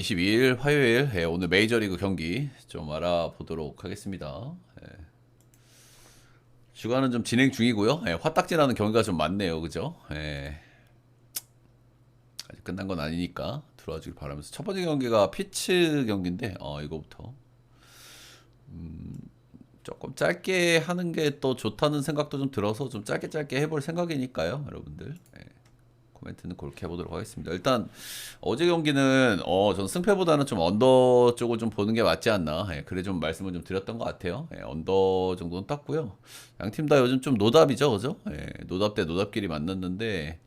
22일 화요일 오늘 메이저리그 경기 좀 알아보도록 하겠습니다. 주간은 좀 진행 중이고요. 화딱지나는 경기가 좀 많네요. 그죠? 아직 끝난 건 아니니까 들어와 주길 바라면서 첫 번째 경기가 피츠 경기인데 이거부터 조금 짧게 하는 게 또 좋다는 생각도 좀 들어서 좀 짧게 해볼 생각이니까요. 여러분들 코멘트는 그렇게 해보도록 하겠습니다. 일단 어제 경기는 전 승패보다는 좀 언더 쪽을 좀 보는 게 맞지 않나, 그래 좀 말씀을 좀 드렸던 것 같아요. 언더 정도는 땄고요. 양 팀 다 요즘 좀 노답이죠, 그죠? 노답 대 노답끼리 만났는데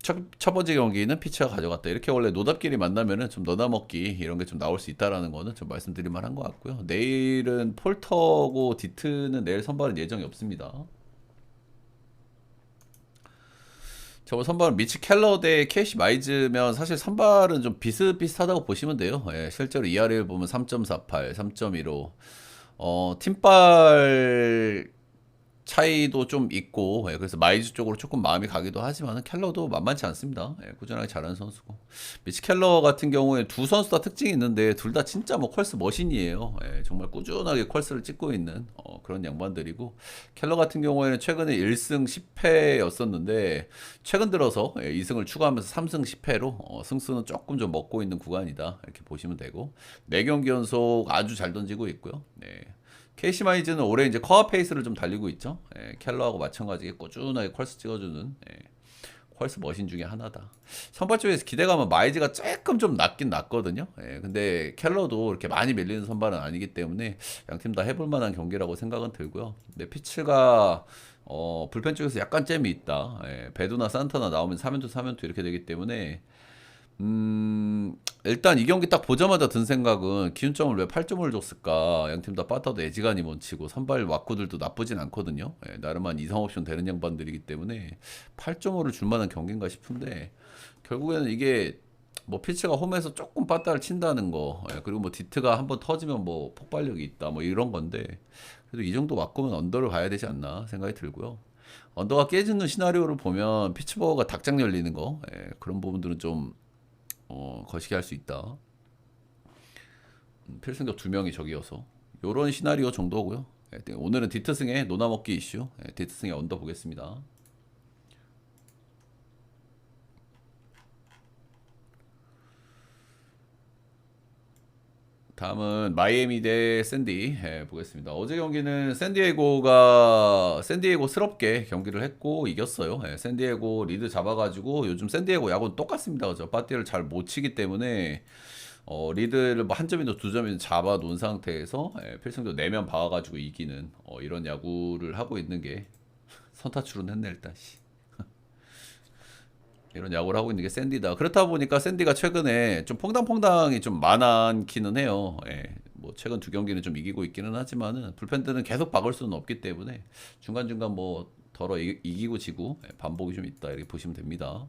첫 번째 경기는 피치가 가져갔다. 이렇게 원래 노답끼리 만나면은 좀 너나 먹기 이런 게 좀 나올 수 있다라는 거는 좀 말씀드릴 만한 것 같고요. 내일은 폴터고 디트는 내일 선발은 예정이 없습니다. 저번 선발은 미치 켈러 대 캐시 마이즈면 사실 선발은 좀 비슷비슷하다고 보시면 돼요. 실제로 ERA를 보면 3.48, 3.15. 팀발 차이도 좀 있고, 그래서 마이즈 쪽으로 조금 마음이 가기도 하지만 켈러도 만만치 않습니다. 꾸준하게 잘하는 선수고. 미치 켈러 같은 경우에 두 선수 다 특징이 있는데 둘 다 진짜 뭐 컬스 머신이에요. 정말 꾸준하게 컬스를 찍고 있는 그런 양반들이고, 켈러 같은 경우에는 최근에 1승 10패였었는데 최근 들어서 2승을 추가하면서 3승 10패로 승수는 조금 좀 먹고 있는 구간이다, 이렇게 보시면 되고, 4경기 연속 아주 잘 던지고 있고요. 케이시 마이즈는 올해 이제 커어 페이스를 좀 달리고 있죠. 켈러하고 마찬가지게 꾸준하게 컬스 찍어주는 컬스 머신 중에 하나다. 선발 쪽에서 기대감은 마이즈가 조금 좀 낮긴 낮거든요. 근데 켈러도 이렇게 많이 밀리는 선발은 아니기 때문에 양팀 다 해볼 만한 경기라고 생각은 들고요. 근데 피츠가 불펜 쪽에서 약간 잼이 있다. 배두나 산타나 나오면 3연투 3연투 이렇게 되기 때문에 일단 이 경기 딱 보자마자 든 생각은 기준점을 왜 8점을 줬을까? 양팀 다 빠따도 애지간히 멈치고 선발 왁구들도 나쁘진 않거든요. 나름 한 이상 옵션 되는 양반들이기 때문에 8.5를 줄 만한 경기인가 싶은데 결국에는 이게 뭐 피치가 홈에서 조금 빠따를 친다는 거, 그리고 뭐 디트가 한번 터지면 뭐 폭발력이 있다 뭐 이런 건데 그래도 이 정도 왁구면 언더를 가야 되지 않나 생각이 들고요. 언더가 깨지는 시나리오를 보면 피츠버거가 닭장 열리는 거, 그런 부분들은 좀 거시기 할 수 있다. 필승적 2명이 적이어서 요런 시나리오 정도고요. 오늘은 디트승의 노나먹기 이슈, 디트승의 언더 보겠습니다. 다음은 마이애미 대 샌디 보겠습니다. 어제 경기는 샌디에고스럽게 경기를 했고 이겼어요. 샌디에고 리드 잡아가지고 요즘 샌디에고 야구는 똑같습니다. 그죠? 빠띠를 잘 못 치기 때문에 리드를 뭐 한 점이든 두 점이든 잡아 놓은 상태에서 필승조 4명 박아가지고 이기는 이런 야구를 하고 있는 게 선타출은 했네 일단. 이런 야구를 하고 있는 게 샌디다. 그렇다 보니까 샌디가 최근에 좀 퐁당퐁당이 좀 많기는 해요. 뭐 최근 2경기는 좀 이기고 있기는 하지만은 불펜들은 계속 박을 수는 없기 때문에 중간중간 뭐 덜어 이기고 지고 반복이 좀 있다, 이렇게 보시면 됩니다.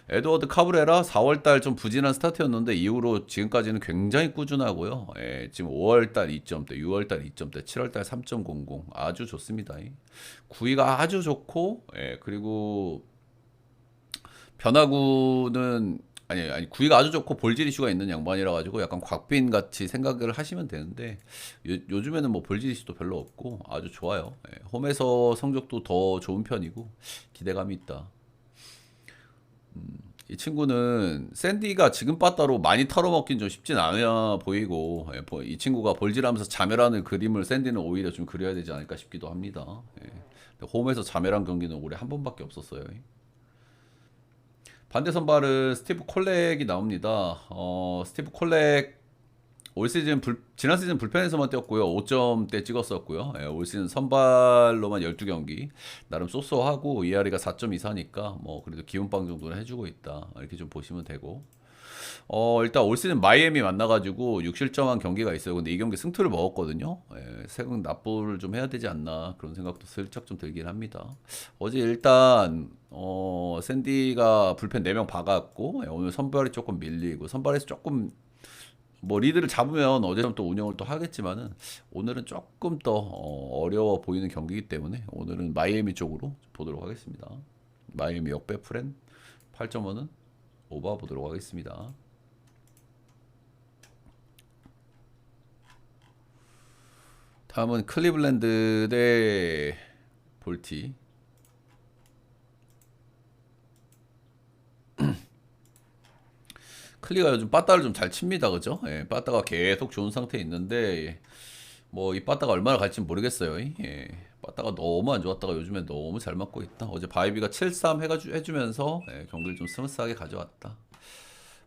에드워드 카브레라 4월달 좀 부진한 스타트였는데 이후로 지금까지는 굉장히 꾸준하고요. 지금 5월달 2점대, 6월달 2점대, 7월달 3.00 아주 좋습니다. 구위가 아주 좋고, 그리고 변화구는 아니 구위가 아주 좋고 볼질 이슈가 있는 양반이라 가지고 약간 곽빈 같이 생각을 하시면 되는데 요즘에는 뭐 볼질 이슈도 별로 없고 아주 좋아요. 홈에서 성적도 더 좋은 편이고 기대감이 있다. 이 친구는 샌디가 지금 빠따로 많이 털어먹긴 좀 쉽진 않아 보이고, 이 친구가 볼질하면서 자멸하는 그림을 샌디는 오히려 좀 그려야 되지 않을까 싶기도 합니다. 홈에서 자멸한 경기는 올해 한 번밖에 없었어요. 반대 선발은 스티브 콜렉이 나옵니다. 스티브 콜렉 올 시즌 지난 시즌 불펜에서만 뛰었고요. 5점대 찍었었고요. 올 시즌 선발로만 12경기. 나름 쏘쏘하고 ERA가 4.24니까 뭐 그래도 기운빵 정도는 해주고 있다, 이렇게 좀 보시면 되고. 일단 올 시즌 마이애미 만나가지고 6실점한 경기가 있어요. 근데 이 경기 승투를 먹었거든요. 세금 납부를 좀 해야 되지 않나 그런 생각도 슬쩍 좀 들긴 합니다. 어제 일단 샌디가 불펜 4명 박았고, 오늘 선발이 조금 밀리고 선발에서 조금 뭐 리드를 잡으면 어제는 또 운영을 또 하겠지만은 오늘은 조금 더 어려워 보이는 경기이기 때문에 오늘은 마이애미 쪽으로 보도록 하겠습니다. 마이애미 역배 프렌 8.5는 오버 보도록 하겠습니다. 다음은 클리블랜드 대 볼티. 클리가 요즘 빠따를 좀 잘 칩니다, 그죠? 예, 빠따가 계속 좋은 상태에 있는데 뭐 이 빠따가 얼마나 갈지 모르겠어요. 예, 빠따가 너무 안 좋았다가 요즘에 너무 잘 맞고 있다. 어제 바이비가 7-3 해주면서 경기를 좀 스무스하게 가져왔다.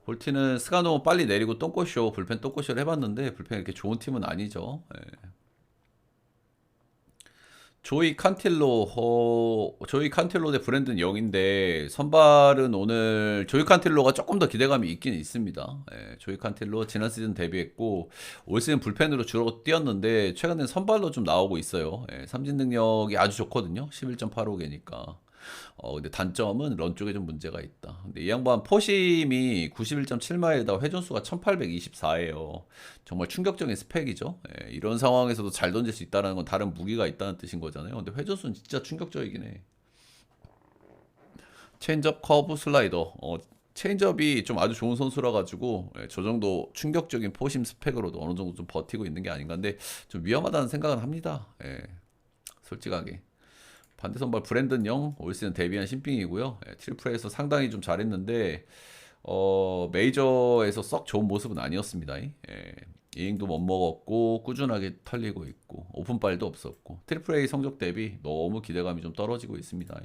볼티는 스가노 빨리 내리고 똥꼬쇼 불펜 똥꼬쇼를 해봤는데 불펜 이렇게 좋은 팀은 아니죠. 예. 조이 칸틸로 대 브랜든 영인데 선발은 오늘 조이 칸틸로가 조금 더 기대감이 있긴 있습니다. 예, 조이 칸틸로 지난 시즌 데뷔했고 올 시즌 불펜으로 주로 뛰었는데 최근엔 선발로 좀 나오고 있어요. 예, 삼진 능력이 아주 좋거든요. 11.85개니까. 근데 단점은 런 쪽에 좀 문제가 있다. 근데 이 양반 포심이 91.7마일에다 회전수가 1824예요. 정말 충격적인 스펙이죠. 예, 이런 상황에서도 잘 던질 수 있다는 건 다른 무기가 있다는 뜻인 거잖아요. 근데 회전수는 진짜 충격적이긴 해. 체인지업, 커브, 슬라이더. 체인지업이 좀 아주 좋은 선수라 가지고 저 정도 충격적인 포심 스펙으로도 어느 정도 좀 버티고 있는 게 아닌가. 근데 좀 위험하다는 생각은 합니다. 예, 솔직하게. 반대 선발 브랜든 영 올 시즌 데뷔한 신빙이고요. 트리플에서 상당히 좀 잘했는데 메이저에서 썩 좋은 모습은 아니었습니다. 이닝도 못 먹었고 꾸준하게 털리고 있고 오픈발도 없었고 트리플 A 성적 대비 너무 기대감이 좀 떨어지고 있습니다.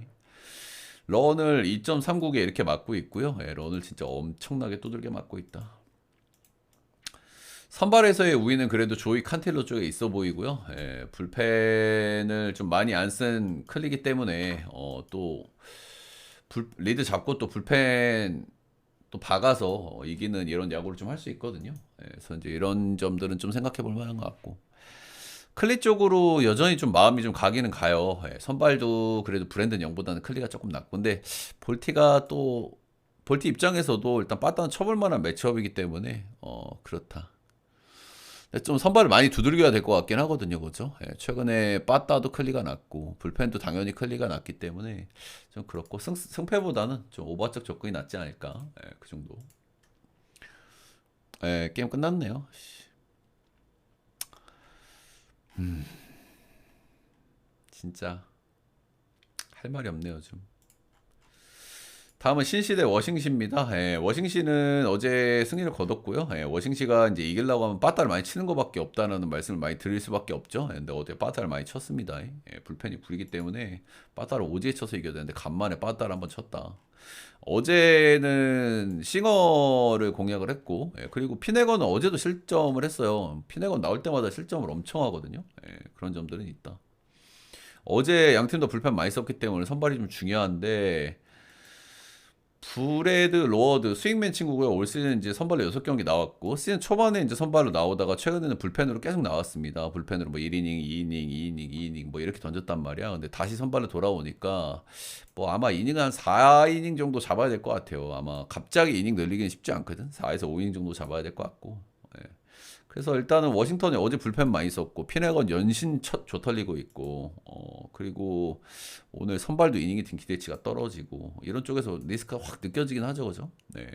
런을 2.39개 이렇게 맞고 있고요. 런을 진짜 엄청나게 두들겨 맞고 있다. 선발에서의 우위는 그래도 조이 칸텔로 쪽에 있어 보이고요. 불펜을 좀 많이 안 쓴 클리기 때문에 또 리드 잡고 또 불펜 또 박아서 이기는 이런 야구를 좀 할 수 있거든요. 그래서 이제 이런 점들은 좀 생각해 볼 만한 것 같고. 클리 쪽으로 여전히 좀 마음이 좀 가기는 가요. 선발도 그래도 브랜든 영보다는 클리가 조금 낫고. 근데 볼티가 또 볼티 입장에서도 일단 빠따는 쳐볼 만한 매치업이기 때문에 그렇다. 좀 선발을 많이 두들겨야 될 것 같긴 하거든요, 그죠? 최근에 빠따도 클리가 났고 불펜도 당연히 클리가 났기 때문에 좀 그렇고 승패보다는 좀 오버적 접근이 낫지 않을까, 그 정도. 게임 끝났네요. 진짜 할 말이 없네요, 좀. 다음은 신시대 워싱시입니다. 워싱시는 어제 승리를 거뒀고요. 워싱시가 이제 이기려고 하면 빠따를 많이 치는 것밖에 없다는 말씀을 많이 드릴 수밖에 없죠. 근데 어제 빠따를 많이 쳤습니다. 불펜이 구리기 때문에 빠따를 오지에 쳐서 이겨야 되는데 간만에 빠따를 한번 쳤다. 어제는 싱어를 공략을 했고, 그리고 피네건은 어제도 실점을 했어요. 피네건 나올 때마다 실점을 엄청 하거든요. 그런 점들은 있다. 어제 양 팀 다 불펜 많이 썼기 때문에 선발이 좀 중요한데 브레드 로어드 스윙맨 친구고요. 올 시즌 이제 선발로 6경기 나왔고 시즌 초반에 이제 선발로 나오다가 최근에는 불펜으로 계속 나왔습니다. 불펜으로 뭐 1이닝, 2이닝, 2이닝, 2이닝 뭐 이렇게 던졌단 말이야. 근데 다시 선발로 돌아오니까 뭐 아마 이닝 한 4이닝 정도 잡아야 될 것 같아요. 아마 갑자기 이닝 늘리기는 쉽지 않거든. 4에서 5이닝 정도 잡아야 될 것 같고. 예. 그래서 일단은 워싱턴이 어제 불펜 많이 썼고 피네건 연신 조털리고 있고 그리고 오늘 선발도 이닝이 팀 기대치가 떨어지고 이런 쪽에서 리스크가 확 느껴지긴 하죠, 그죠? 네.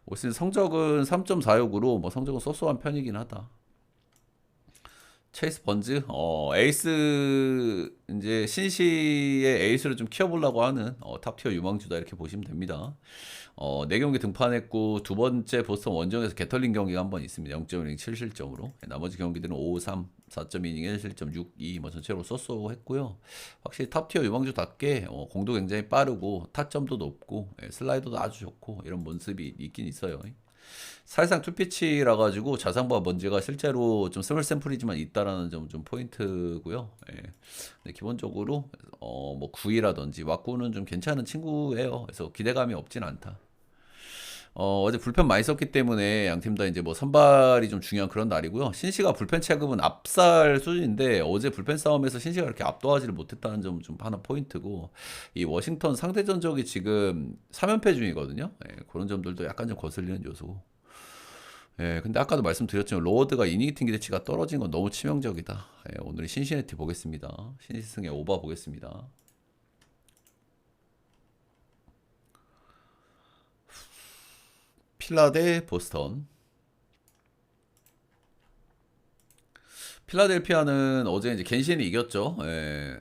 올 시즌 성적은 3.46으로 뭐 성적은 쏘쏘한 편이긴 하다. 체이스 번즈, 에이스 이제 신시의 에이스를 좀 키워보려고 하는 탑티어 유망주다 이렇게 보시면 됩니다. 4경기 등판했고 두 번째 보스턴 원정에서 게털린 경기가 한 번 있습니다. 0.1이닝 7실점으로. 나머지 경기들은 5-3, 4.2이닝 1실점, 6-2 뭐 전체로 쏘쏘했고요. 확실히 탑티어 유망주답게 공도 굉장히 빠르고 타점도 높고 슬라이더도 아주 좋고 이런 모습이 있긴 있어요. 사실상 투피치라 가지고 자상과 먼지가 실제로 좀 스몰 샘플이지만 있다라는 점 좀 포인트고요. 근데 기본적으로 뭐 구위라든지 왁구는 좀 괜찮은 친구예요. 그래서 기대감이 없진 않다. 어제 불펜 많이 썼기 때문에 양 팀 다 이제 뭐 선발이 좀 중요한 그런 날이고요. 신시가 불펜 체급은 압살 수준인데 어제 불펜 싸움에서 신시가 이렇게 압도하지를 못했다는 점 좀 하나 포인트고 이 워싱턴 상대 전적이 지금 3연패 중이거든요. 그런 점들도 약간 좀 거슬리는 요소고. 근데 아까도 말씀드렸지만 로어드가 이닝 팀 기대치가 떨어진 건 너무 치명적이다. 오늘 신시내티 보겠습니다. 신시승의 오버 보겠습니다. 필라 대 보스턴. 필라델피아는 어제 이제 겐신이 이겼죠. 예.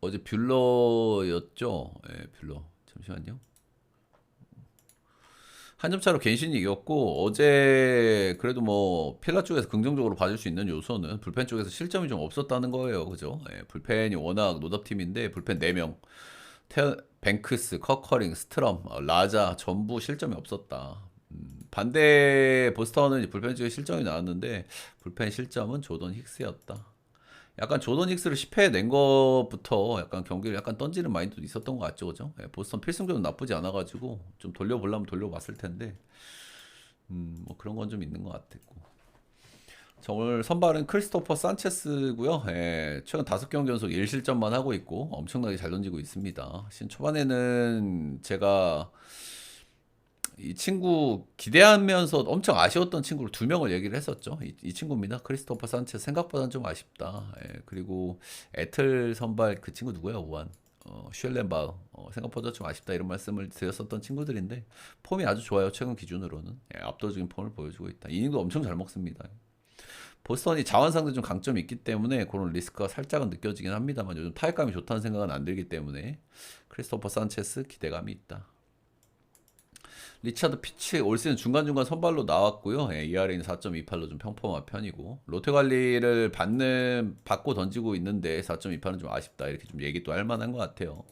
어제 뷰러였죠. 예, 뷰러. 잠시만요. 한 점 차로 겐신이 이겼고 어제 그래도 뭐 필라 쪽에서 긍정적으로 봐줄 수 있는 요소는 불펜 쪽에서 실점이 좀 없었다는 거예요. 그죠? 예, 불펜이 워낙 노답팀인데 불펜 4명 뱅크스, 커커링, 스트럼, 라자 전부 실점이 없었다. 반대 보스턴은 이제 불펜 쪽에 실점이 나왔는데 불펜 실점은 조던 힉스였다. 약간 조던 힉스를 10회 낸 것부터 약간 경기를 약간 던지는 마인드도 있었던 것 같죠, 그죠? 예, 보스턴 필승조는 나쁘지 않아가지고 좀 돌려보려면 돌려봤을 텐데 뭐 그런 건 좀 있는 것 같았고. 자, 오늘 선발은 크리스토퍼 산체스고요. 예, 최근 5경기 연속 1실점만 하고 있고 엄청나게 잘 던지고 있습니다. 시즌 초반에는 제가 이 친구 기대하면서 엄청 아쉬웠던 친구를 2명을 얘기를 했었죠. 이 친구입니다. 크리스토퍼 산체스 생각보다는 좀 아쉽다. 예, 그리고 애틀 선발 그 친구 누구야? 오한 슈엘렌바우 생각보다 좀 아쉽다 이런 말씀을 드렸었던 친구들인데 폼이 아주 좋아요. 최근 기준으로는 예, 압도적인 폼을 보여주고 있다. 이닝도 엄청 잘 먹습니다. 보스턴이 자원상대 좀 강점이 있기 때문에 그런 리스크가 살짝은 느껴지긴 합니다만 요즘 타격감이 좋다는 생각은 안 들기 때문에 크리스토퍼 산체스 기대감이 있다. 리차드 피치 올 시즌 중간중간 선발로 나왔고요. 예, ERA는 4.28로 좀 평범한 편이고 롯데 관리를 받고 던지고 있는데 4.28은 좀 아쉽다 이렇게 좀 얘기도 할 만한 것 같아요.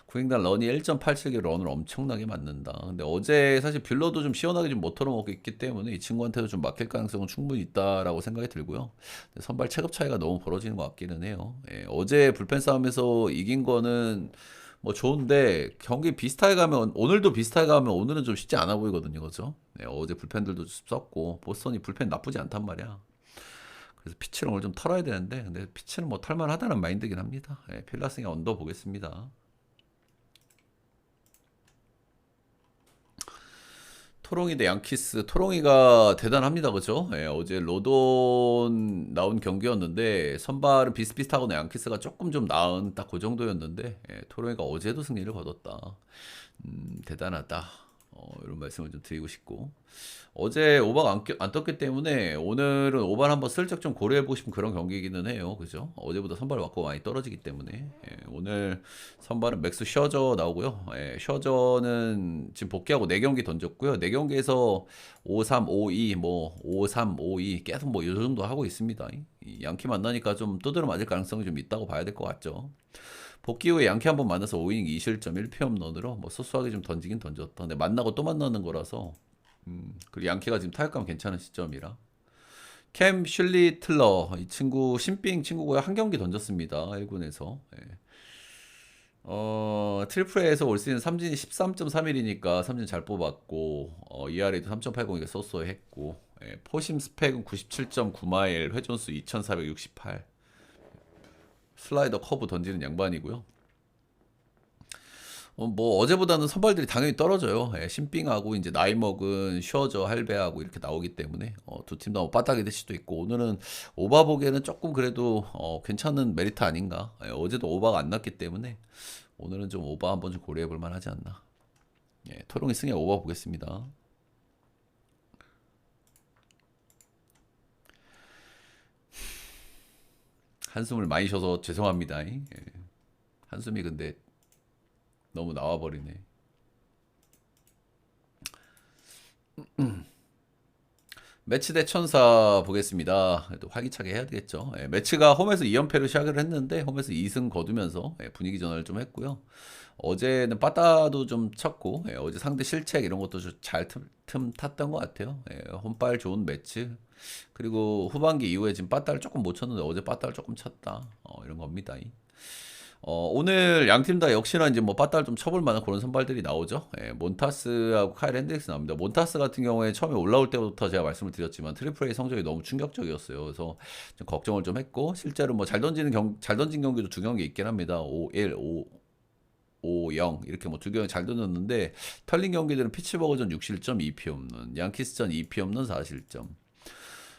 구행단 런이 1.87개 런을 엄청나게 맞는다. 근데 어제 사실 뷰러도 좀 시원하게 좀 못 털어먹고 있기 때문에 이 친구한테도 좀 막힐 가능성은 충분히 있다라고 생각이 들고요. 선발 체급 차이가 너무 벌어지는 것 같기는 해요. 예, 어제 불펜 싸움에서 이긴 거는 뭐 좋은데 경기 비슷하게 가면 오늘도 비슷하게 가면 오늘은 좀 쉽지 않아 보이거든요. 그죠? 네, 어제 불펜들도 썼고 보스턴이 불펜 나쁘지 않단 말이야. 그래서 피치를 오늘 좀 털어야 되는데 근데 피치는 뭐 털만하다는 마인드긴 합니다. 네, 필라승의 언더 보겠습니다. 토롱이 대 양키스. 토롱이가 대단합니다. 그죠? 예, 어제 로돈 나온 경기였는데 선발은 비슷비슷하거나 양키스가 조금 좀 나은 딱 그 정도였는데 토롱이가 어제도 승리를 거뒀다. 대단하다. 이런 말씀을 좀 드리고 싶고 어제 오버가 안 떴기 때문에 오늘은 오버를 한번 슬쩍 좀 고려해보고 싶은 그런 경기이기는 해요. 그죠? 어제보다 선발 맞고 많이 떨어지기 때문에 오늘 선발은 맥스 셔저 나오고요. 셔저는 지금 복귀하고 4경기 던졌고요. 4경기에서 5-3, 5-2, 뭐 5-3, 5-2 계속 뭐 이 정도 하고 있습니다. 이 양키 만나니까 좀 두드러 맞을 가능성이 좀 있다고 봐야 될 것 같죠. 복귀 후에 양키 한번 만나서 5이닝 2실점 1피홈런으로 뭐 소소하게 좀 던지긴 던졌다. 근데 만나고 또 만나는 거라서 그리고 양키가 지금 타격감 괜찮은 시점이라 캠 슐리 틀러 이 친구 신빙 친구고요. 한 경기 던졌습니다. 1군에서 트리플 A에서 올 시즌 삼진이 13.31이니까 삼진 잘 뽑았고 ERA도 3.80이니까 쏘쏘했고 포심 스펙은 97.9마일 회전수 2468 슬라이더 커브 던지는 양반이고요. 뭐 어제보다는 선발들이 당연히 떨어져요. 신빙하고 이제 나이 먹은 셔저 할배하고 이렇게 나오기 때문에 두 팀 다 빠따게 될 수도 있고 오늘은 오바 보기에는 조금 그래도 괜찮은 메리트 아닌가. 어제도 오바가 안 났기 때문에 오늘은 좀 오바 한번 좀 고려해 볼 만하지 않나. 토롱이 승에 오바 보겠습니다. 한숨을 많이 쉬어서 죄송합니다. 한숨이 근데 너무 나와버리네. 매치 대 천사 보겠습니다. 또 활기차게 해야 되겠죠. 매치가 홈에서 2연패로 시작을 했는데 홈에서 2승 거두면서 분위기 전환을 좀 했고요. 어제는 빠따도 좀 쳤고 어제 상대 실책 이런 것도 잘 틈 탔던 것 같아요. 홈발 좋은 매치. 그리고 후반기 이후에 지금 빠따를 조금 못 쳤는데 어제 빠따를 조금 쳤다. 이런 겁니다. 오늘 양 팀 다 역시나 이제 뭐 빠따를 좀 쳐볼 만한 그런 선발들이 나오죠. 몬타스하고 카일 핸드릭스 나옵니다. 몬타스 같은 경우에 처음에 올라올 때부터 제가 말씀을 드렸지만 트리플 A 성적이 너무 충격적이었어요. 그래서 좀 걱정을 좀 했고 실제로 뭐 잘 던진 경기도 2경기 있긴 합니다. 5-1, 5-0 이렇게 뭐 2경기 잘 던졌는데 털린 경기들은 피츠버그전 6실점 2피 없는 양키스전 2피 없는 4실점.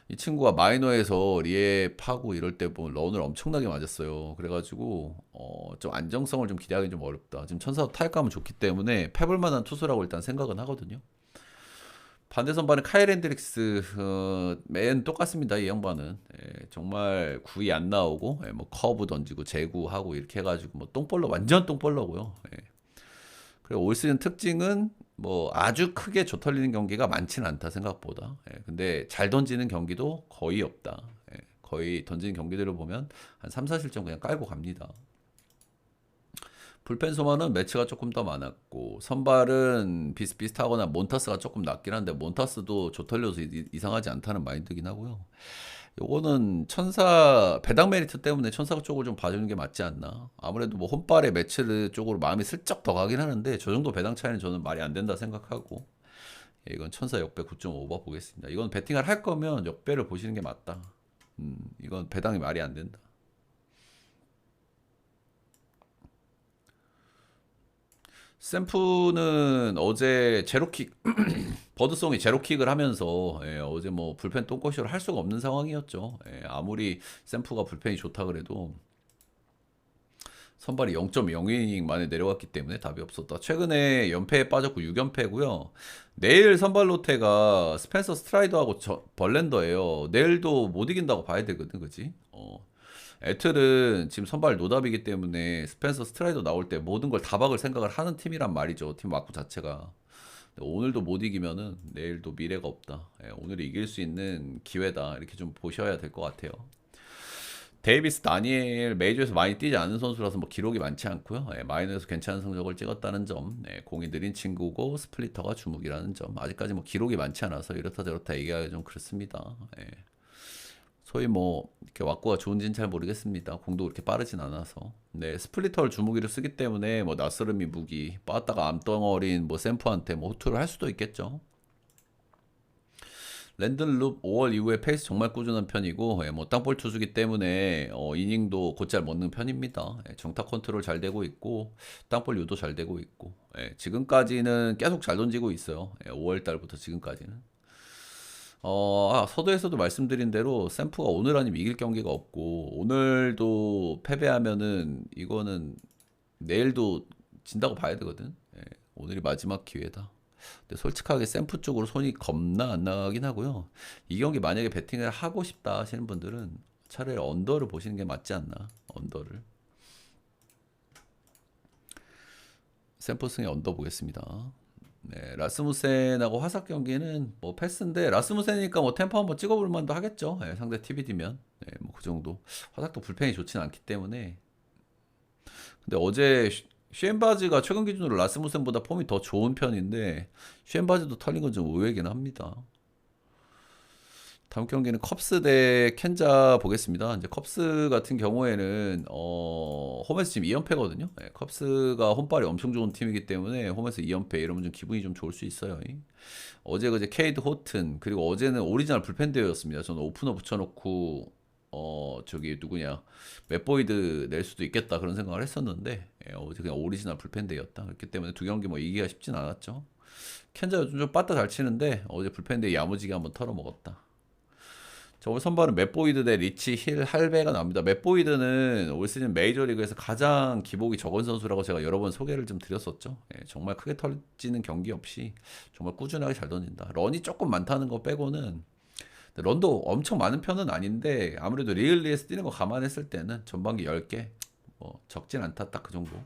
이 친구가 마이너에서 리앱하고 이럴 때 보면 런을 엄청나게 맞았어요. 그래가지고 좀 안정성을 좀 기대하기 좀 어렵다. 지금 천사 타격감은 좋기 때문에 패볼 만한 투수라고 일단 생각은 하거든요. 반대 선발은 카일 헨드릭스. 맨 똑같습니다. 이 양반은. 정말 구위 안 나오고 뭐 커브 던지고 제구하고 이렇게 해가지고 뭐 똥볼러 완전 똥볼러고요. 그리고 올 시즌 특징은 뭐 아주 크게 조털리는 경기가 많지는 않다 생각보다. 근데 잘 던지는 경기도 거의 없다. 거의 던지는 경기들을 보면 한 3, 4실점 그냥 깔고 갑니다. 불펜 소모는 매치가 조금 더 많았고 선발은 비슷비슷하거나 몬타스가 조금 낫긴 한데 몬타스도 조털려서 이상하지 않다는 마인드긴 하고요. 요거는 천사 배당 메리트 때문에 천사 쪽을 좀 봐주는 게 맞지 않나. 아무래도 뭐 홈발의 매치를 쪽으로 마음이 슬쩍 더 가긴 하는데 저 정도 배당 차이는 저는 말이 안 된다 생각하고, 이건 천사 역배 9.5바 보겠습니다. 이건 배팅을 할 거면 역배를 보시는 게 맞다. 이건 배당이 말이 안 된다. 샘프는 어제 제로킥 버드송이 제로킥을 하면서 어제 뭐 불펜 똥꼬쇼를 할 수가 없는 상황이었죠. 아무리 샘프가 불펜이 좋다 그래도 선발이 0.02이닝 만에 내려갔기 때문에 답이 없었다. 최근에 연패에 빠졌고 6연패고요. 내일 선발 로테가 스펜서 스트라이더하고 벌렌더예요. 내일도 못 이긴다고 봐야 되거든, 그지? 애틀은 지금 선발 노답이기 때문에 스펜서 스트라이더 나올 때 모든 걸 다 박을 생각을 하는 팀이란 말이죠. 팀 와꾸 자체가. 오늘도 못 이기면은 내일도 미래가 없다. 오늘 이길 수 있는 기회다. 이렇게 좀 보셔야 될 것 같아요. 데이비스 다니엘 메이저에서 많이 뛰지 않은 선수라서 뭐 기록이 많지 않고요. 마이너에서 괜찮은 성적을 찍었다는 점, 공이 느린 친구고 스플리터가 주목이라는 점, 아직까지 뭐 기록이 많지 않아서 이렇다 저렇다 얘기하기 좀 그렇습니다. 소위 뭐 이렇게 왁구가 좋은지는 잘 모르겠습니다. 공도 그렇게 빠르진 않아서. 네, 스플리터를 주무기로 쓰기 때문에 뭐 나스르미 무기 빠다가 암덩어린 뭐 샘프한테 뭐 호투를 할 수도 있겠죠. 랜든 룹 5월 이후에 페이스 정말 꾸준한 편이고, 뭐 땅볼 투수기 때문에 이닝도 곧잘 먹는 편입니다. 정타 컨트롤 잘 되고 있고 땅볼 유도 잘 되고 있고, 지금까지는 계속 잘 던지고 있어요. 5월 달부터 지금까지는. 서두에서도 말씀드린 대로 샘프가 오늘 아니면 이길 경기가 없고, 오늘도 패배하면은 이거는 내일도 진다고 봐야 되거든. 오늘이 마지막 기회다. 근데 솔직하게 샘프 쪽으로 손이 겁나 안 나가긴 하고요. 이 경기 만약에 배팅을 하고 싶다 하시는 분들은 차라리 언더를 보시는 게 맞지 않나. 언더를. 샘프 승의 언더 보겠습니다. 네, 라스무센하고 화삭 경기는 뭐 패스인데, 라스무센이니까 뭐 템포 한번 찍어볼 만도 하겠죠. 상대 TBD면. 뭐 그 정도. 화삭도 불펜이 좋진 않기 때문에. 근데 어제 쉔바즈가 최근 기준으로 라스무센보다 폼이 더 좋은 편인데 쉔바즈도 털린 건 좀 의외긴 합니다. 다음 경기는 컵스 대 켄자 보겠습니다. 이제 컵스 같은 경우에는 홈에서 지금 2연패거든요. 컵스가 홈발이 엄청 좋은 팀이기 때문에 홈에서 2연패 이러면 좀 기분이 좀 좋을 수 있어요. 어제 그제 케이드 호튼, 그리고 어제는 오리지널 불펜 대회였습니다. 저는 오프너 붙여놓고 저기 누구냐 맷보이드 낼 수도 있겠다 그런 생각을 했었는데, 어제 그냥 오리지널 불펜 대회였다. 그렇기 때문에 두 경기 뭐 이기기가 쉽진 않았죠. 켄자 요즘 좀 빠따 잘 치는데 어제 불펜 대회 야무지게 한번 털어먹었다. 저번 선발은 맷보이드 대 리치 힐 할배가 나옵니다. 맷보이드는 올 시즌 메이저리그에서 가장 기복이 적은 선수라고 제가 여러 번 소개를 좀 드렸었죠. 정말 크게 털지는 경기 없이 정말 꾸준하게 잘 던진다. 런이 조금 많다는 거 빼고는, 런도 엄청 많은 편은 아닌데 아무래도 리얼리에서 뛰는 거 감안했을 때는 전반기 10개 뭐 적진 않다, 딱 그 정도.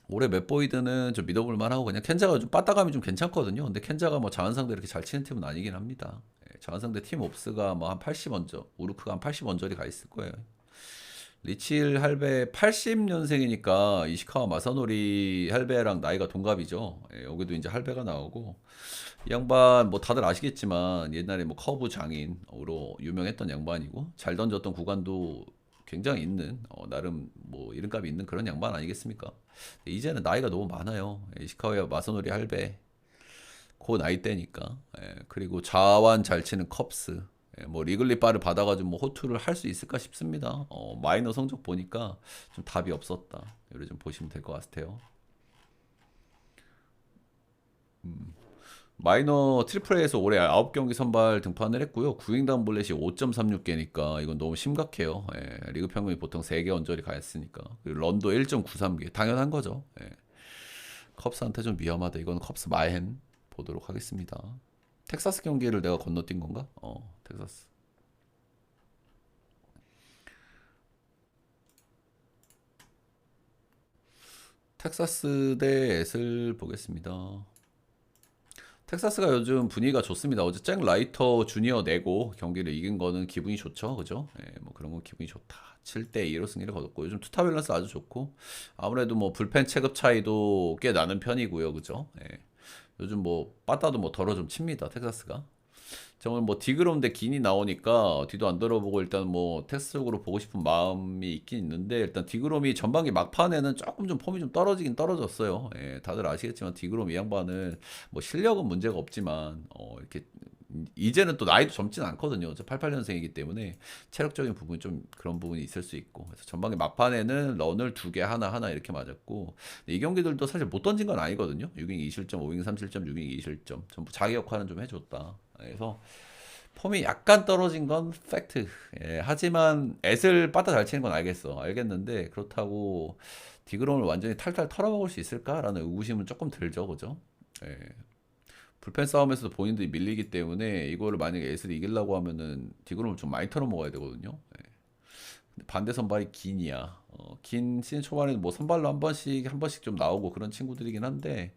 올해 맷보이드는 좀 믿어볼 만하고, 그냥 켄자가 좀 빠따감이 좀 괜찮거든요. 근데 켄자가 뭐 자원상대 이렇게 잘 치는 팀은 아니긴 합니다. 자원상대 팀 옵스가 뭐 한 80원저, 우르크가 한 80원절이 가 있을 거예요. 리칠 할배 80년생이니까 이시카와 마사노리 할배랑 나이가 동갑이죠. 여기도 이제 할배가 나오고, 이 양반 뭐 다들 아시겠지만 옛날에 뭐 커브 장인으로 유명했던 양반이고 잘 던졌던 구간도 굉장히 있는, 나름 뭐 이름값이 있는 그런 양반 아니겠습니까? 이제는 나이가 너무 많아요. 이시카와 마사노리 할배 그 나이 때니까. 그리고 자완 잘 치는 컵스. 뭐 리글리 바를 받아가지고 뭐 호투를 할 수 있을까 싶습니다. 마이너 성적 보니까 좀 답이 없었다. 이렇게 좀 보시면 될 것 같아요. 마이너 트리플 A에서 올해 9경기 선발 등판을 했고요. 구윙당 볼넷이 5.36개니까 이건 너무 심각해요. 리그 평균이 보통 3개 언저리 가있으니까. 그리고 런도 1.93개. 당연한 거죠. 컵스한테 좀 위험하다. 이건 컵스 마헨 보도록 하겠습니다. 텍사스 경기를 내가 건너뛴 건가? 텍사스. 텍사스 대 애슬 보겠습니다. 텍사스가 요즘 분위기가 좋습니다. 어제 잭 라이터 주니어 내고 경기를 이긴 거는 기분이 좋죠. 그죠? 예, 뭐 그런 건 기분이 좋다. 7대2로 승리를 거뒀고 요즘 투타 밸런스 아주 좋고 아무래도 뭐 불펜 체급 차이도 꽤 나는 편이고요. 그죠? 예. 요즘 뭐 빠따도 뭐 덜어 좀 칩니다. 텍사스가. 정말 뭐 디그롬 대 긴이 나오니까 뒤도 안 돌아보고 일단 뭐 텍스 쪽으로 보고 싶은 마음이 있긴 있는데 일단 디그롬이 전반기 막판에는 조금 좀 폼이 좀 떨어지긴 떨어졌어요. 예, 다들 아시겠지만 디그롬 이 양반은 뭐 실력은 문제가 없지만 이렇게 이제는 또 나이도 젊진 않거든요. 88년생이기 때문에 체력적인 부분이 좀 그런 부분이 있을 수 있고 그래서 전반기 막판에는 런을 2개 하나 이렇게 맞았고 이 경기들도 사실 못 던진 건 아니거든요. 6이닝 2실점, 5이닝 3실점, 6이닝 2실점 전부 자기 역할은 좀 해줬다. 그래서 폼이 약간 떨어진 건 팩트. 예, 하지만 애슬 빠따 잘 치는 건 알겠는데 그렇다고 디그롬을 완전히 탈탈 털어먹을 수 있을까라는 의구심은 조금 들죠, 그죠? 예, 불펜 싸움에서도 본인들이 밀리기 때문에 이거를 만약에 애슬이 이기려고 하면은 디그롬을 좀 많이 털어먹어야 되거든요. 예. 근데 반대 선발이 긴이야. 긴 시즌 초반에는 뭐 선발로 한 번씩 좀 나오고 그런 친구들이긴 한데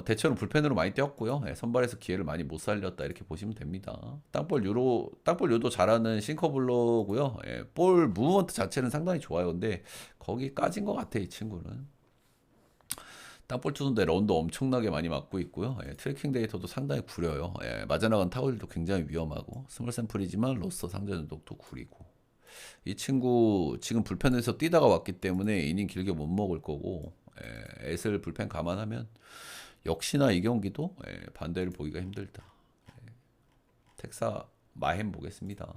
대체로 불펜으로 많이 뛰었고요. 예, 선발에서 기회를 많이 못 살렸다 이렇게 보시면 됩니다. 땅볼 유도 잘하는 싱커블러고요. 예, 볼 무브먼트 자체는 상당히 좋아요. 근데 거기까진 것 같아 이 친구는. 땅볼 투수인데 런도 엄청나게 많이 맞고 있고요. 예, 트래킹 데이터도 상당히 구려요. 예, 맞아나간 타구들도 굉장히 위험하고 스몰 샘플이지만 로스터 상대 전독도 구리고 이 친구 지금 불펜에서 뛰다가 왔기 때문에 이닝 길게 못 먹을 거고 애슬 불펜 감안하면 역시나 이 경기도 반대를 보기가 힘들다. 텍사 마햄 보겠습니다.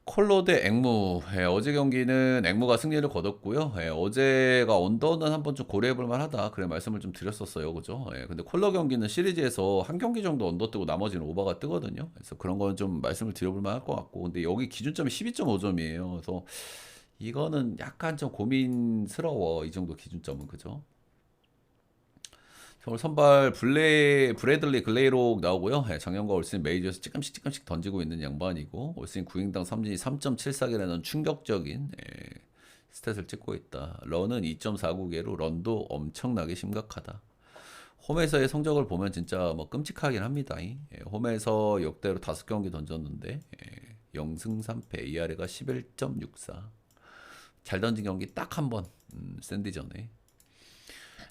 콜로 대 앵무. 어제 경기는 앵무가 승리를 거뒀고요. 어제가 언더는 한번 좀 고려해볼 만하다. 그래 말씀을 좀 드렸었어요. 그죠? 근데 콜로 경기는 시리즈에서 한 경기 정도 언더 뜨고 나머지는 오버가 뜨거든요. 그래서 그런 거는 좀 말씀을 드려볼 만할 것 같고. 근데 여기 기준점이 12.5점이에요. 그래서 이거는 약간 좀 고민스러워. 이 정도 기준점은. 그죠? 오늘 선발 브래들리 글레이록 나오고요. 작년과 올 시즌 메이저에서 조금씩 던지고 있는 양반이고 올 시즌 9인당 삼진이 3.74개라는 충격적인 스탯을 찍고 있다. 런은 2.49개로 런도 엄청나게 심각하다. 홈에서의 성적을 보면 진짜 뭐 끔찍하긴 합니다. 홈에서 역대로 5경기 던졌는데 0승 3패, ERA가 11.64. 잘 던진 경기 딱 한 번, 샌디전에.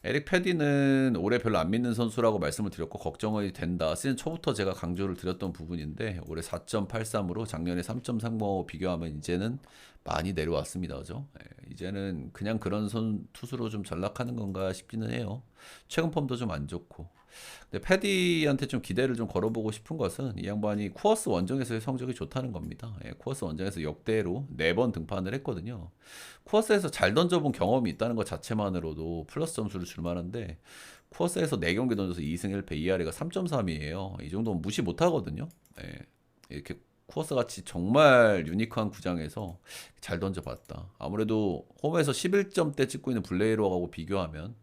에릭 패디는 올해 별로 안 믿는 선수라고 말씀을 드렸고 걱정이 된다. 시즌 초부터 제가 강조를 드렸던 부분인데 올해 4.83으로 작년에 3.30하고 비교하면 이제는 많이 내려왔습니다. 그죠? 이제는 그냥 그런 투수로 좀 전락하는 건가 싶기는 해요. 최근 폼도 좀 안 좋고. 근데 패디한테 좀 기대를 좀 걸어보고 싶은 것은 이 양반이 쿠어스 원정에서의 성적이 좋다는 겁니다. 쿠어스 원정에서 역대로 4번 등판을 했거든요. 쿠어스에서 잘 던져본 경험이 있다는 것 자체만으로도 플러스 점수를 줄 만한데 쿠어스에서 4경기 던져서 2승 1패 ERA가 3.3이에요. 이 정도면 무시 못하거든요. 이렇게 쿠어스 같이 정말 유니크한 구장에서 잘 던져봤다. 아무래도 홈에서 11점대 찍고 있는 블레이로하고 비교하면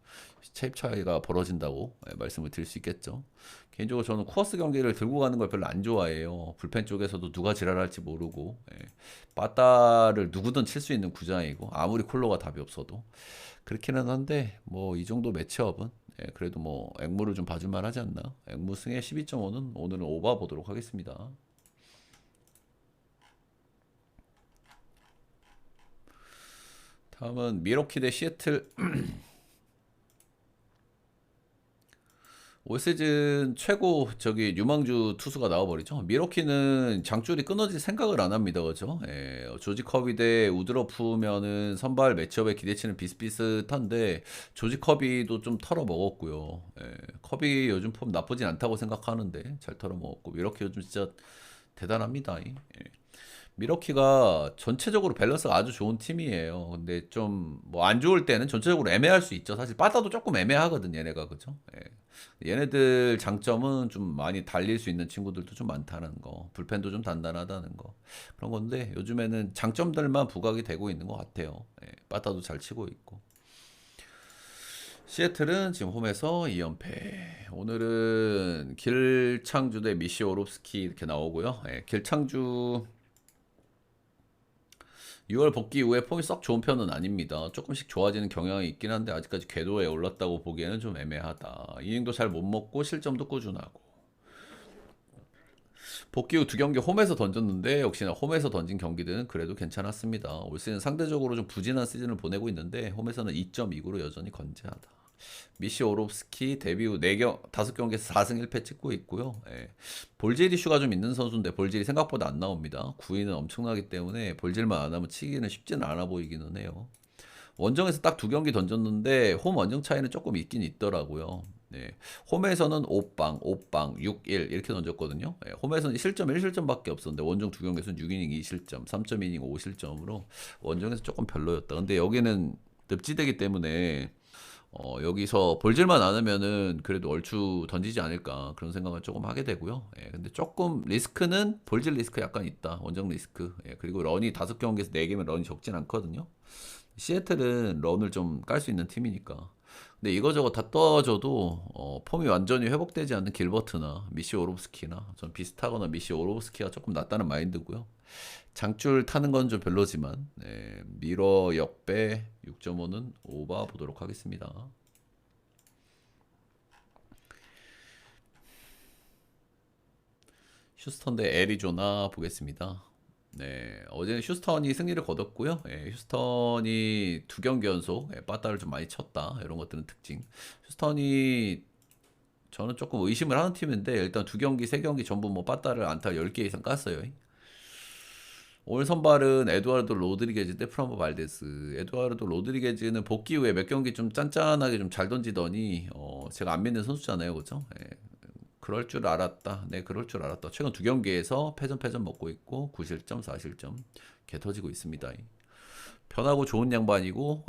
체입 차이가 벌어진다고 말씀을 드릴 수 있겠죠. 개인적으로 저는 쿠어스 경기를 들고 가는 걸 별로 안 좋아해요. 불펜 쪽에서도 누가 지랄할지 모르고 빠따를 누구든 칠 수 있는 구장이고 아무리 콜로가 답이 없어도 그렇기는 한데 뭐 이 정도 매치업은 그래도 뭐 앵무를 좀 봐줄만 하지 않나. 앵무 승에 12.5는 오늘은 오바 보도록 하겠습니다. 다음은 미러키 대 시애틀. 올 시즌 최고 유망주 투수가 나와버리죠. 미러키는 장줄이 끊어질 생각을 안 합니다. 그죠? 조지 커비 대 우드러프면은 선발 매치업에 기대치는 비슷비슷한데 조지 커비도 좀 털어먹었고요. 커비 요즘 폼 나쁘진 않다고 생각하는데 잘 털어먹었고 미러키 요즘 진짜 대단합니다. 미러키가 전체적으로 밸런스가 아주 좋은 팀이에요. 근데 좀 뭐 안 좋을 때는 전체적으로 애매할 수 있죠. 사실 빠따도 조금 애매하거든 얘네가. 그죠? 얘네들 장점은 좀 많이 달릴 수 있는 친구들도 좀 많다는 거, 불펜도 좀 단단하다는 거, 그런 건데 요즘에는 장점들만 부각이 되고 있는 것 같아요. 빠따도 잘 치고 있고. 시애틀은 지금 홈에서 2연패. 오늘은 길창주 대 미시 오롭스키 이렇게 나오고요. 예, 길창주 6월 복귀 이후에 폼이 썩 좋은 편은 아닙니다. 조금씩 좋아지는 경향이 있긴 한데 아직까지 궤도에 올랐다고 보기에는 좀 애매하다. 이닝도 잘 못 먹고 실점도 꾸준하고. 복귀 후 두 경기 홈에서 던졌는데 역시나 홈에서 던진 경기들은 그래도 괜찮았습니다. 올 시즌 상대적으로 좀 부진한 시즌을 보내고 있는데 홈에서는 2.29로 여전히 건재하다. 미시 오롭스키 데뷔 후 5경기에서 4승 1패 찍고 있고요. 예. 볼질 이슈가 좀 있는 선수인데 볼질이 생각보다 안 나옵니다. 구위는 엄청나기 때문에 볼질만 안 하면 치기는 쉽지는 않아 보이기는 해요. 원정에서 딱 두 경기 던졌는데 홈 원정 차이는 조금 있긴 있더라고요. 네. 홈에서는 5방, 5방, 6-1 이렇게 던졌거든요. 네. 홈에서는 실점 1실점밖에 없었는데 원정 두 경기에서는 6이닝 2실점, 3.2이닝 5실점으로 원정에서 조금 별로였다. 근데 여기는 늪지대기 때문에 여기서 볼질만 안 하면은 그래도 얼추 던지지 않을까 그런 생각을 조금 하게 되고요. 예, 근데 조금 리스크는 볼질 리스크 약간 있다. 원정 리스크. 예, 그리고 런이 5경기에서 4개면 런이 적진 않거든요. 시애틀은 런을 좀 깔 수 있는 팀이니까. 근데 이거저거 다 떠줘도 폼이 완전히 회복되지 않는 길버트나 미시 오롭스키나 전 비슷하거나 미시 오롭스키가 조금 낫다는 마인드고요. 장줄 타는 건 좀 별로지만 미러 역배 6.5는 오바 보도록 하겠습니다. 휴스턴 대 애리조나 보겠습니다. 네, 어제는 휴스턴이 승리를 거뒀고요. 휴스턴이 두 경기 연속 빠따를 좀 많이 쳤다. 이런 것들은 특징. 휴스턴이 저는 조금 의심을 하는 팀인데 일단 두 경기, 세 경기 전부 뭐 빠따를 안타 10개 이상 깠어요. 오늘 선발은 에두아르도 로드리게즈 대 프란보 발데스. 에두아르도 로드리게즈는 복귀 후에 몇 경기 좀 짠짠하게 좀 잘 던지더니 제가 안 믿는 선수잖아요, 그죠? 그럴 줄 알았다. 네, 그럴 줄 알았다. 최근 두 경기에서 패전 먹고 있고 9실점, 4실점 개 터지고 있습니다. 편하고 좋은 양반이고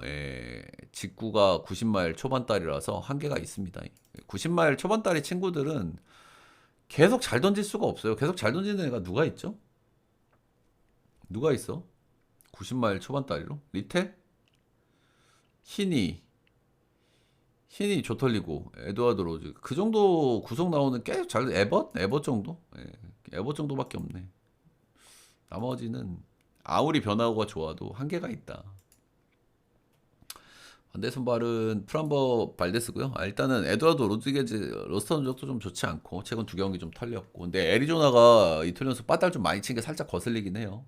직구가 90마일 초반달이라서 한계가 있습니다. 90마일 초반달의 친구들은 계속 잘 던질 수가 없어요. 계속 잘 던지는 애가 누가 있죠? 누가 있어? 90마일 초반달이로? 리텔? 히니 조털리고 에드와드 로즈 그 정도 구속 나오는 꽤 잘 에벗 정도 에벗 정도밖에 없네. 나머지는 아무리 변화가 좋아도 한계가 있다. 반대 선발은 프란버 발데스고요. 일단은 에드와드 로드리게즈 로스터 전적도 좀 좋지 않고 최근 두 경기 좀 털렸고 근데 애리조나가 이틀 연속 빠따를 좀 많이 친 게 살짝 거슬리긴 해요.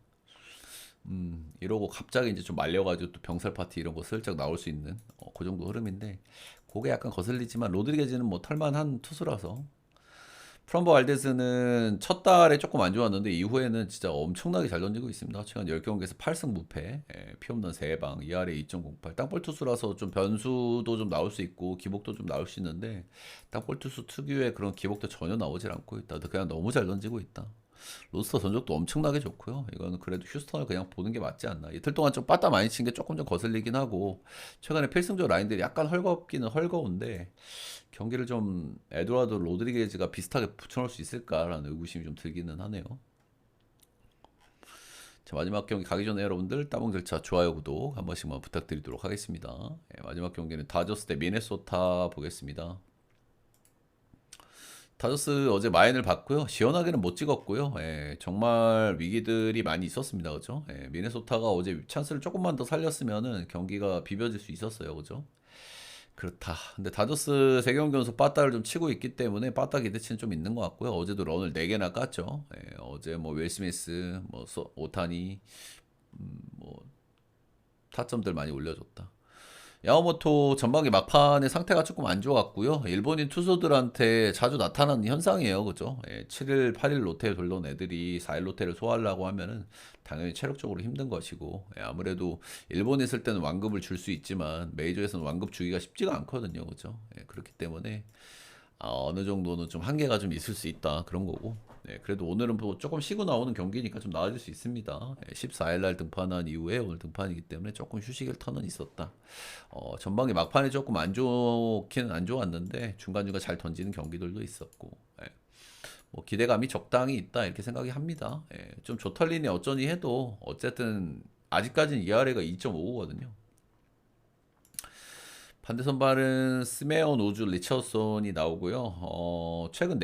이러고 갑자기 이제 좀 말려가지고 또 병살 파티 이런 거 슬쩍 나올 수 있는 그 정도 흐름인데 그게 약간 거슬리지만 로드리게즈는 뭐 털만한 투수라서 프럼버 알데스는 첫 달에 조금 안 좋았는데 이후에는 진짜 엄청나게 잘 던지고 있습니다. 최근 10경기에서 8승 무패, 피홈런 3방, ERA 2.08. 땅볼 투수라서 좀 변수도 좀 나올 수 있고 기복도 좀 나올 수 있는데 땅볼 투수 특유의 그런 기복도 전혀 나오질 않고 있다. 그냥 너무 잘 던지고 있다. 로스터 전적도 엄청나게 좋고요. 이거는 그래도 휴스턴을 그냥 보는 게 맞지 않나. 이틀 동안 좀 빠따 많이 친 게 조금 좀 거슬리긴 하고 최근에 필승조 라인들이 약간 헐겁기는 헐거운데 경기를 좀 에드와드 로드리게즈가 비슷하게 붙여놓을 수 있을까라는 의구심이 좀 들기는 하네요. 자, 마지막 경기 가기 전에 여러분들 따봉 절차 좋아요 구독 한 번씩만 부탁드리도록 하겠습니다. 마지막 경기는 다저스 대 미네소타 보겠습니다. 다저스 어제 마인을 봤고요. 시원하게는 못 찍었고요. 정말 위기들이 많이 있었습니다. 그죠? 미네소타가 어제 찬스를 조금만 더 살렸으면은 경기가 비벼질 수 있었어요. 그죠? 그렇다. 근데 다저스 세경기 연속 빠따를 좀 치고 있기 때문에 빠따 기대치는 좀 있는 것 같고요. 어제도 런을 4개나 깠죠. 어제 뭐 윌 스미스, 뭐 오타니, 뭐 타점들 많이 올려줬다. 야마모토 전반기 막판의 상태가 조금 안 좋았고요. 일본인 투수들한테 자주 나타나는 현상이에요. 그죠? 7일, 8일 로테 돌던 애들이 4일 로테를 소화하려고 하면은 당연히 체력적으로 힘든 것이고 아무래도 일본에 있을 때는 완급을 줄 수 있지만 메이저에서는 완급 주기가 쉽지가 않거든요. 그죠? 그렇기 때문에 어느 정도는 좀 한계가 좀 있을 수 있다. 그런 거고. 그래도 오늘은 뭐 조금 쉬고 나오는 경기니까 좀 나아질 수 있습니다. 14일 날 등판한 이후에 오늘 등판이기 때문에 조금 휴식일 턴은 있었다. 전반기 막판에 조금 안 좋기는 안 좋았는데 중간중간 잘 던지는 경기들도 있었고. 뭐 기대감이 적당히 있다 이렇게 생각이 합니다. 좀 조털린이 어쩌니 해도 어쨌든 아직까지는 ERA가 2.55거든요. 반대 선발은 스메온, 우즈, 리처손이 나오고요. 최근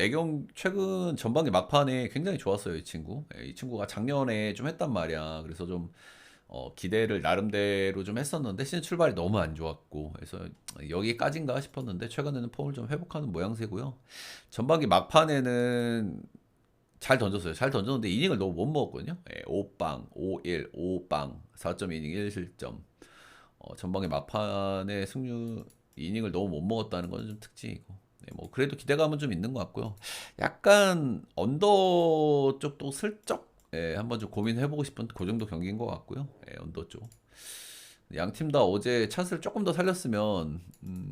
전반기 막판에 굉장히 좋았어요, 이 친구. 예, 이 친구가 작년에 좀 했단 말이야. 그래서 좀 기대를 나름대로 좀 했었는데 시즌 출발이 너무 안 좋았고 그래서 여기까지인가 싶었는데 최근에는 폼을 좀 회복하는 모양새고요. 전반기 막판에는 잘 던졌어요. 잘 던졌는데 이닝을 너무 못 먹었거든요. 예, 5빵, 5일, 5빵, 4.2이닝 1실점. 전반기 막판에 승률 이닝을 너무 못 먹었다는 건 좀 특징이고. 네, 뭐 그래도 기대감은 좀 있는 것 같고요. 약간 언더 쪽도 슬쩍 한번 좀 고민해보고 싶은 그 정도 경기인 것 같고요. 언더 쪽. 양 팀 다 어제 찬스를 조금 더 살렸으면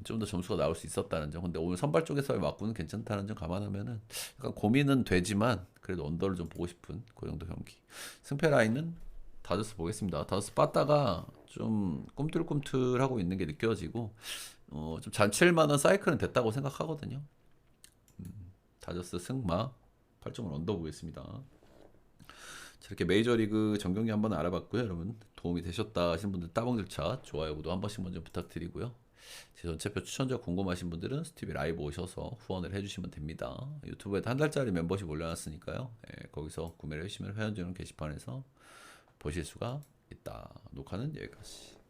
좀 더 점수가 나올 수 있었다는 점. 근데 오늘 선발 쪽에서의 맞구는 괜찮다는 점 감안하면은 약간 고민은 되지만 그래도 언더를 좀 보고 싶은 그 정도 경기. 승패 라인은 다저스 보겠습니다. 다저스 빠따가 좀 꿈틀꿈틀하고 있는 게 느껴지고 좀 잔칠 만한 사이클은 됐다고 생각하거든요. 다저스 승마 8점을 언더 보겠습니다. 이렇게 메이저리그 정경기 한번 알아봤고요. 여러분 도움이 되셨다 하신 분들 따봉 절차 좋아요 구독 한 번씩 먼저 부탁드리고요. 제 전체표 추천자 궁금하신 분들은 스티비 라이브 오셔서 후원을 해주시면 됩니다. 유튜브에도 한 달짜리 멤버십 올려놨으니까요. 거기서 구매를 해주시면 회원 전용 게시판에서 보실 수가 있다. 녹화는 여기까지.